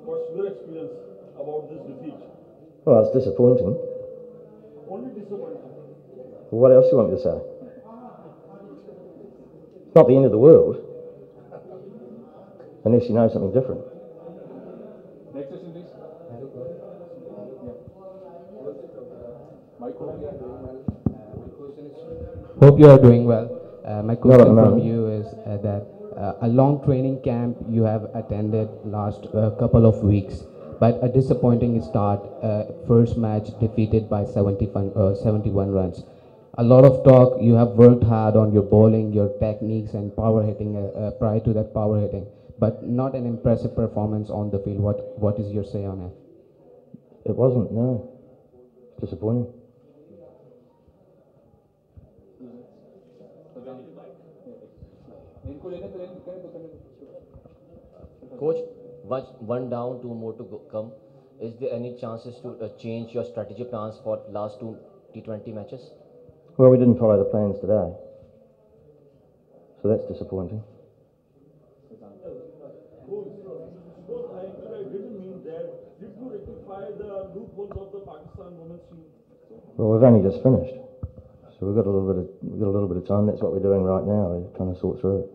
What's your experience about this defeat? Well, it's disappointing. Only disappointing. Well, what else do you want me to say? It's not the end of the world, unless you know something different. Next question, please. Hope you are doing well. My Not at the question from moment. you is that a long training camp you have attended last couple of weeks, but a disappointing start. First match defeated by 71 runs. A lot of talk. You have worked hard on your bowling, your techniques, and power hitting prior to that power hitting, but not an impressive performance on the field. What is your say on it? It wasn't, no. It's disappointing. Coach, one down, two more to come. Is there any chances to change your strategy plans for last two T20 matches? Well, we didn't follow the plans today, so that's disappointing. Suppose I didn't mean that. Did you rectify the loopholes of the Pakistan women's team? Well, we've only just finished, so we've got a little bit of time. That's what we're doing right now. We're trying to sort through it.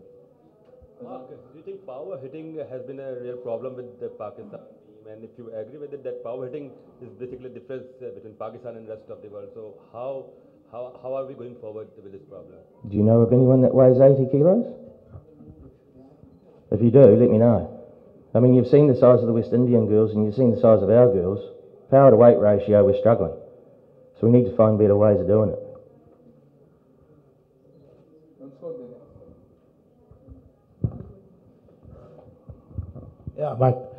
Do you think power hitting has been a real problem with the Pakistan team? And if you agree with it, that power hitting is basically the difference between Pakistan and the rest of the world. So how are we going forward with this problem? Do you know of anyone that weighs 80 kilos? If you do, let me know. I mean, you've seen the size of the West Indian girls and you've seen the size of our girls. Power to weight ratio, we're struggling. So we need to find better ways of doing it. Yeah, but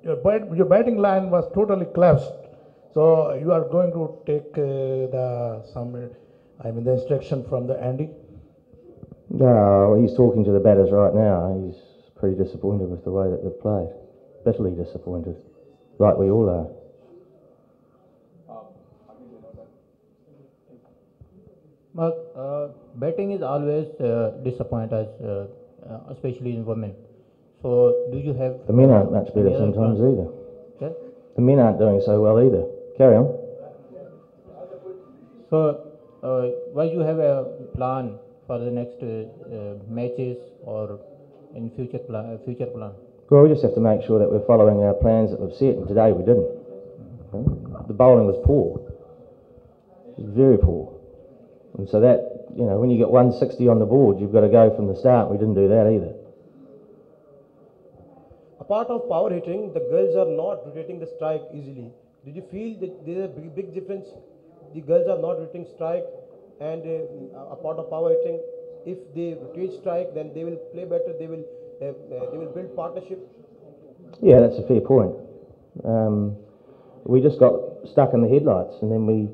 your batting line was totally collapsed. So you are going to take the instruction from the Andy. No, he's talking to the batters right now. He's pretty disappointed with the way that they've played. Bitterly disappointed, like we all are. Mark, batting is always disappoint us, especially in women. So, do you have... The men aren't much better sometimes either. Yeah? The men aren't doing so well either. Carry on. So, why you have a plan for the next matches or in future plan? Well, we just have to make sure that we're following our plans that we've set, and today we didn't. The bowling was poor. It was very poor. And so that, when you get 160 on the board, you've got to go from the start. We didn't do that either. Apart of power hitting, the girls are not rotating the strike easily. Did you feel that there's a big difference? The girls are not rotating strike, and apart of power hitting, if they rotate strike, then they will play better. They will build partnership. Yeah, that's a fair point. We just got stuck in the headlights, and then we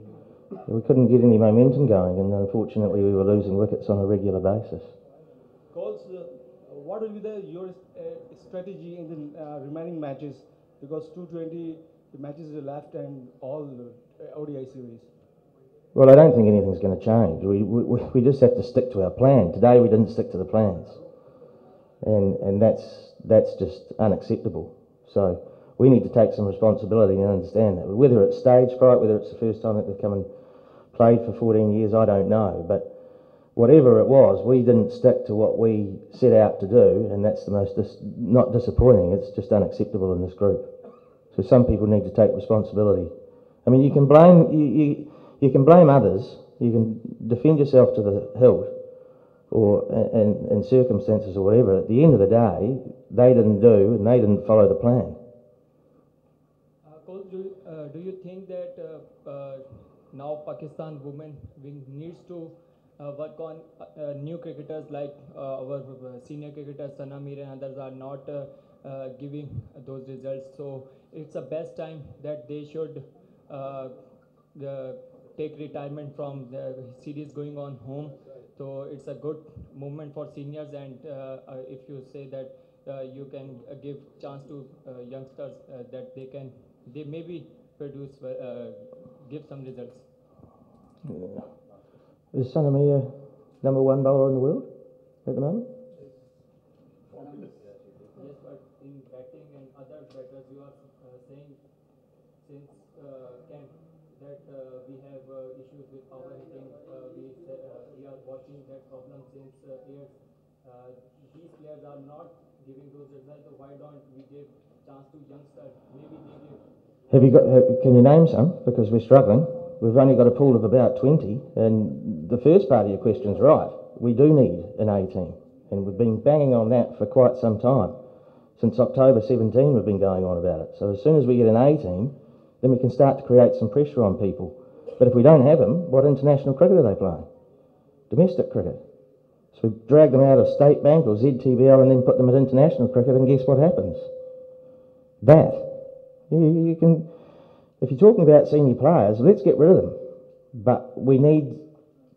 couldn't get any momentum going, and unfortunately we were losing wickets on a regular basis. Coles, what will be your strategy in the remaining matches? Because 220 matches are left and all ODI series. Well, I don't think anything's going to change. We just have to stick to our plan. Today we didn't stick to the plans, and that's just unacceptable. So we need to take some responsibility and understand that. Whether it's stage fright, whether it's the first time that they've come and played for 14 years, I don't know. But whatever it was, we didn't stick to what we set out to do, and that's the most not disappointing. It's just unacceptable in this group. So some people need to take responsibility. I mean, you can blame you can blame others. You can defend yourself to the hilt, or in circumstances or whatever. At the end of the day, they didn't do and they didn't follow the plan. Coach, do you think that now Pakistan women wing needs to work on new cricketers like our senior cricketers Sana Mir and others are not giving those results? So it's the best time that they should take retirement from the series going on home. So it's a good movement for seniors, and if you say that you can give chance to youngsters that they maybe produce give some results. Yeah. Is Sana Mir number one bowler in the world at the moment? Yes, but in batting and other batters, you are saying since camp that we have issues with power hitting. We are watching that problem since years. These players are not giving those results. So why don't we give chance to youngsters? Maybe they give. Can you name some? Because we're struggling. We've only got a pool of about 20, and the first part of your question's right. We do need an A team, and we've been banging on that for quite some time. Since October 17 we've been going on about it. So as soon as we get an A team, then we can start to create some pressure on people. But if we don't have them, what international cricket are they playing? Domestic cricket. So we drag them out of State Bank or ZTBL and then put them at international cricket, and guess what happens? That. You can, if you're talking about senior players, let's get rid of them. But we need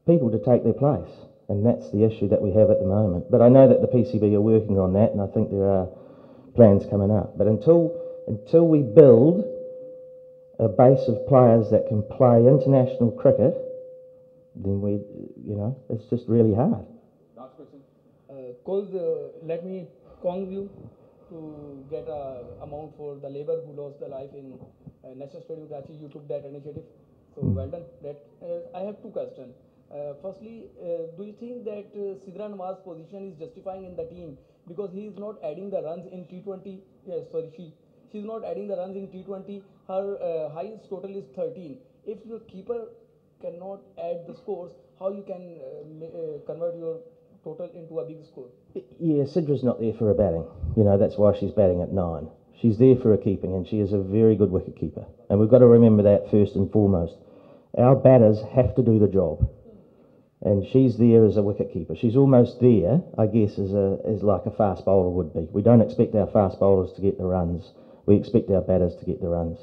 people to take their place, and that's the issue that we have at the moment. But I know that the PCB are working on that, and I think there are plans coming up. But until we build a base of players that can play international cricket, then it's just really hard. Last question. Cause let me con you to get a amount for the labor who lost their life in National Stadium Karachi. You took that initiative, so well done. I have two questions. Firstly, do you think that Sidra Nawaz's position is justifying in the team because he is not adding the runs in T20? She's not adding the runs in T20. Her highest total is 13. If your keeper cannot add the scores, how you can convert your total into a big score? Yeah, Sidra's not there for her batting. That's why she's batting at 9. She's there for her keeping, and she is a very good wicket keeper. And we've got to remember that first and foremost. Our batters have to do the job. And she's there as a wicket keeper. She's almost there, I guess, as like a fast bowler would be. We don't expect our fast bowlers to get the runs. We expect our batters to get the runs.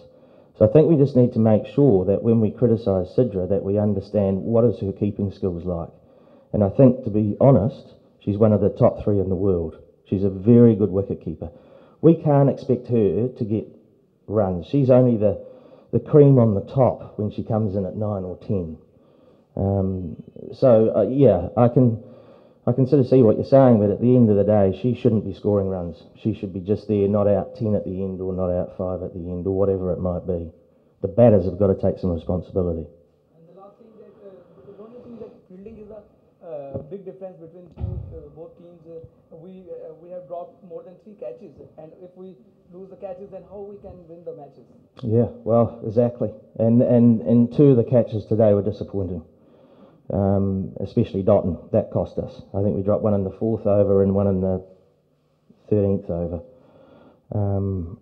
So I think we just need to make sure that when we criticise Sidra, that we understand what is her keeping skills like. And I think, to be honest, she's one of the top 3 in the world. She's a very good wicket keeper. We can't expect her to get runs. She's only the cream on the top when she comes in at 9 or 10. Yeah, I can sort of see what you're saying, but at the end of the day, she shouldn't be scoring runs. She should be just there, not out 10 at the end or not out 5 at the end or whatever it might be. The batters have got to take some responsibility. And the last thing that, don't you think that fielding is a big difference between both teams? We have dropped more than 3 catches, and if we lose the catches, then how we can win the matches? Yeah, well, exactly. And 2 of the catches today were disappointing. Especially Dotton, that cost us. I think we dropped one in the 4th over and one in the 13th over.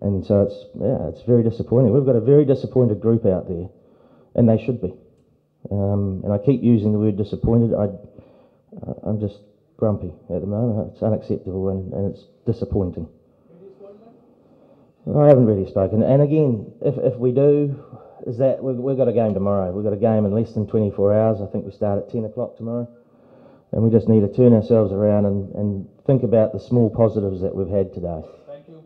And so it's very disappointing. We've got a very disappointed group out there, and they should be. And I keep using the word disappointed. I'm just grumpy at the moment. It's unacceptable and it's disappointing. I haven't really spoken. And again, if we do, is that we've got a game tomorrow. We've got a game in less than 24 hours. I think we start at 10 o'clock tomorrow. And we just need to turn ourselves around and think about the small positives that we've had today. Thank you.